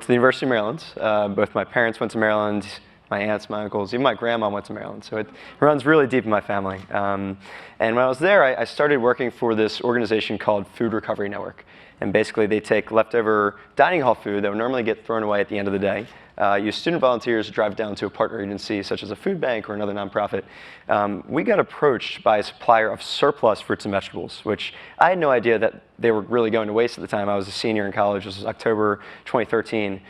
to the University of Maryland. Both my parents went to Maryland, my aunts, my uncles, even my grandma went to Maryland. So it runs really deep in my family. And when I was there, I started working for this organization called Food Recovery Network. And basically, they take leftover dining hall food that would normally get thrown away at the end of the day, use student volunteers to drive down to a partner agency, such as a food bank or another nonprofit. We got approached by a supplier of surplus fruits and vegetables, which I had no idea that they were really going to waste at the time. I was a senior in college. This was October 2013.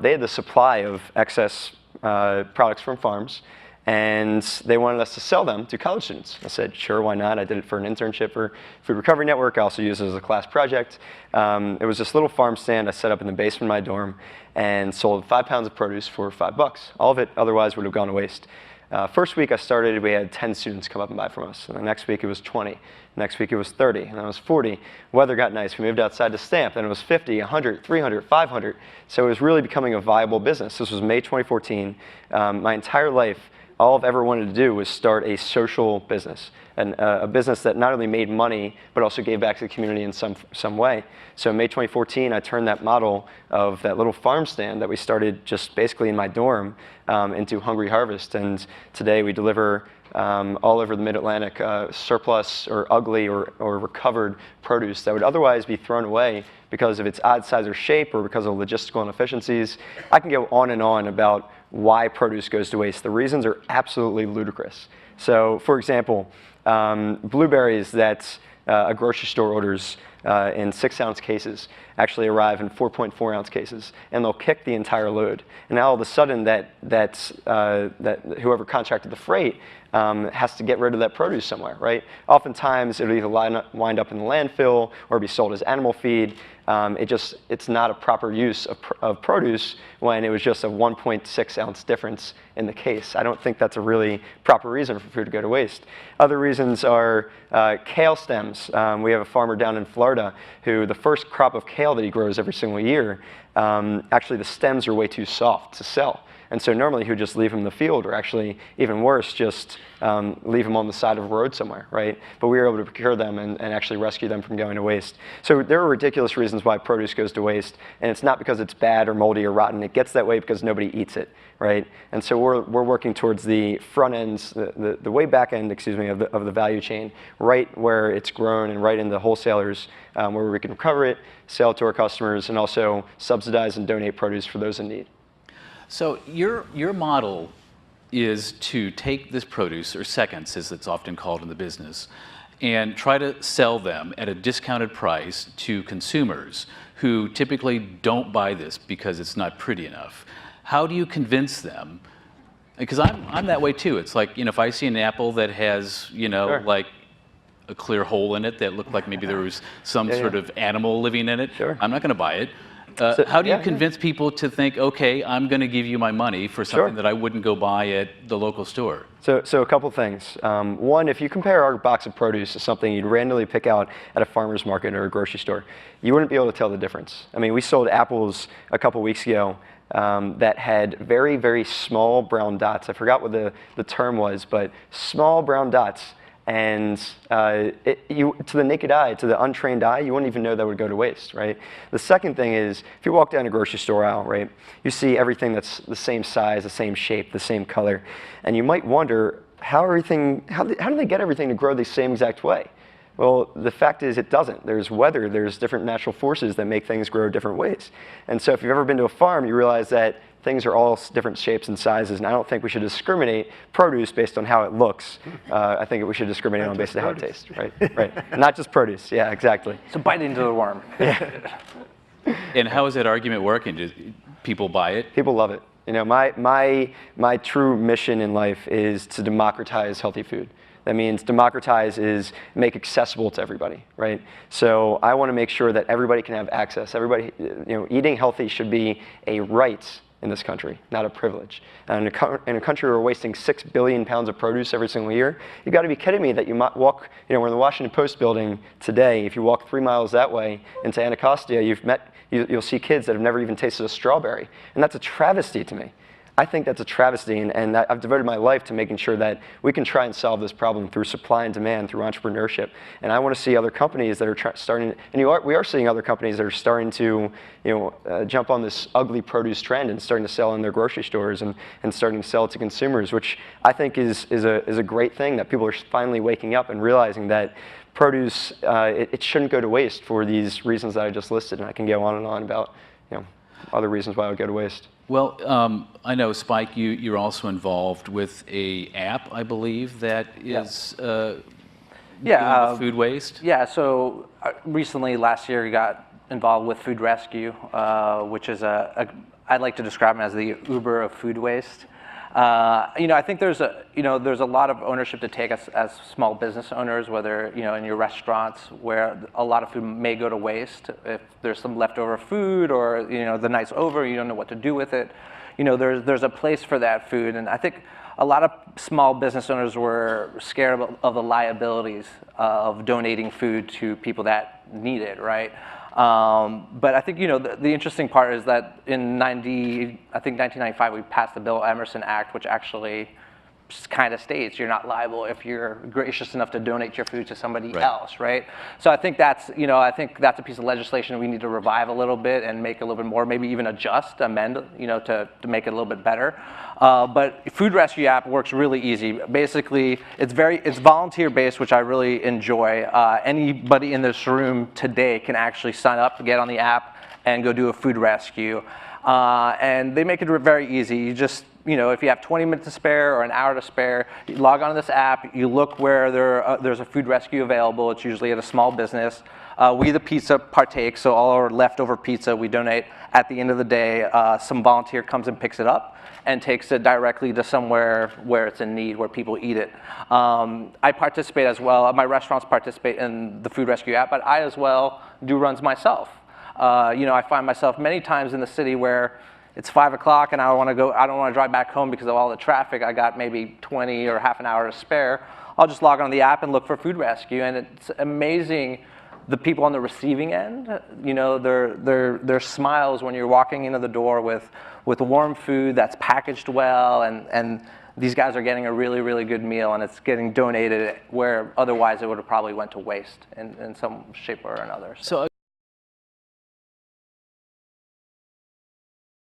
They had the supply of excess products from farms, and they wanted us to sell them to college students. I said, sure, why not? I did it for an internship for Food Recovery Network. I also used it as a class project. It was this little farm stand I set up in the basement of my dorm and sold 5 pounds of produce for $5. All of it otherwise would have gone to waste. First week I started, we had 10 students come up and buy from us. And the next week it was 20. Next week it was 30, and then it was 40. Weather got nice. We moved outside to Stamp. Then it was 50, 100, 300, 500. So it was really becoming a viable business. This was May 2014. My entire life, all I've ever wanted to do was start a social business, and a business that not only made money, but also gave back to the community in some way. So in May 2014, I turned that model of that little farm stand that we started just basically in my dorm into Hungry Harvest. And today we deliver all over the Mid-Atlantic surplus or ugly or recovered produce that would otherwise be thrown away because of its odd size or shape or because of logistical inefficiencies. I can go on and on about why produce goes to waste. The reasons are absolutely ludicrous. So, for example, blueberries that a grocery store orders in 6-ounce cases actually arrive in 4.4-ounce cases, and they'll kick the entire load. And now all of a sudden, that whoever contracted the freight has to get rid of that produce somewhere, right? Oftentimes, it'll either wind up in the landfill or be sold as animal feed. It's not a proper use of produce when it was just a 1.6-ounce difference in the case. I don't think that's a really proper reason for food to go to waste. Other reasons are kale stems. We have a farmer down in Florida who the first crop of kale that he grows every single year, actually the stems are way too soft to sell. And so normally he would just leave them in the field, or actually, even worse, just leave them on the side of a road somewhere, right? But we were able to procure them and actually rescue them from going to waste. So there are ridiculous reasons why produce goes to waste, and it's not because it's bad or moldy or rotten. It gets that way because nobody eats it, right? And so we're working towards the front ends, the way back end, excuse me, of the value chain, right where it's grown and right in the wholesalers, where we can recover it, sell it to our customers, and also subsidize and donate produce for those in need. So your model is to take this produce, or seconds as it's often called in the business, and try to sell them at a discounted price to consumers who typically don't buy this because it's not pretty enough. How do you convince them? Because I'm that way too. It's like, if I see an apple that has, Sure. like a clear hole in it that looked like maybe there was some sort of animal living in it, Sure. I'm not going to buy it. So, how do you convince people to think, okay, I'm going to give you my money for something that I wouldn't go buy at the local store? So a couple things. One, if you compare our box of produce to something you'd randomly pick out at a farmer's market or a grocery store, you wouldn't be able to tell the difference. I mean, we sold apples a couple weeks ago that had very, very small brown dots. I forgot what the term was, but small brown dots. And to the naked eye, to the untrained eye, you wouldn't even know that would go to waste, right? The second thing is, if you walk down a grocery store aisle, right, you see everything that's the same size, the same shape, the same color, and you might wonder how do they get everything to grow the same exact way? Well, the fact is it doesn't. There's weather, there's different natural forces that make things grow different ways. And so if you've ever been to a farm, you realize that things are all different shapes and sizes, and I don't think we should discriminate produce based on how it looks. I think we should discriminate on basis of how it tastes, right? Right. Not just produce. Yeah, exactly. So bite into the worm. Yeah. And how is that argument working? Do people buy it? People love it. My true mission in life is to democratize healthy food. That means democratize is make accessible to everybody, right? So I want to make sure that everybody can have access. Everybody, eating healthy should be a right in this country, not a privilege. And in a country where we're wasting 6 billion pounds of produce every single year, you've got to be kidding me that you might walk, we're in the Washington Post building today. If you walk 3 miles that way into Anacostia, you'll see kids that have never even tasted a strawberry. And that's a travesty to me. I think that's a travesty, and I've devoted my life to making sure that we can try and solve this problem through supply and demand, through entrepreneurship. And I want to see other companies that are starting, and we are seeing other companies that are starting to jump on this ugly produce trend and starting to sell in their grocery stores and starting to sell it to consumers, which I think is a great thing, that people are finally waking up and realizing that produce, it shouldn't go to waste for these reasons that I just listed, and I can go on and on about other reasons why it would go to waste. Well, I know, Spike, you're also involved with a app, I believe, that is dealing with food waste. Yeah, so recently, last year, we got involved with Food Rescue, which is I'd like to describe it as the Uber of food waste. I think there's a lot of ownership to take as small business owners, whether in your restaurants, where a lot of food may go to waste. If there's some leftover food, or the night's over, you don't know what to do with it. There's a place for that food, and I think a lot of small business owners were scared of the liabilities of donating food to people that need it, right? But I think the interesting part is that in 1995 we passed the Bill Emerson Act, which actually kind of states you're not liable if you're gracious enough to donate your food to somebody else, right? So I think that's a piece of legislation we need to revive a little bit and make a little bit more, maybe even amend, to make it a little bit better. But Food Rescue app works really easy. Basically, it's volunteer based, which I really enjoy. Anybody in this room today can actually sign up, get on the app, and go do a food rescue. And they make it very easy. You just, if you have 20 minutes to spare or an hour to spare, you log on to this app, you look where there's a food rescue available. It's usually at a small business. We, the pizza, partake, so all our leftover pizza we donate at the end of the day. Some volunteer comes and picks it up and takes it directly to somewhere where it's in need, where people eat it. I participate as well. My restaurants participate in the Food Rescue app, but I as well do runs myself. I find myself many times in the city where it's 5 o'clock and I don't want to drive back home because of all the traffic. I got maybe 20 or half an hour to spare. I'll just log on the app and look for Food Rescue, and it's amazing the people on the receiving end, their smiles when you're walking into the door with warm food that's packaged well, and these guys are getting a really, really good meal, and it's getting donated where otherwise it would have probably went to waste in some shape or another. So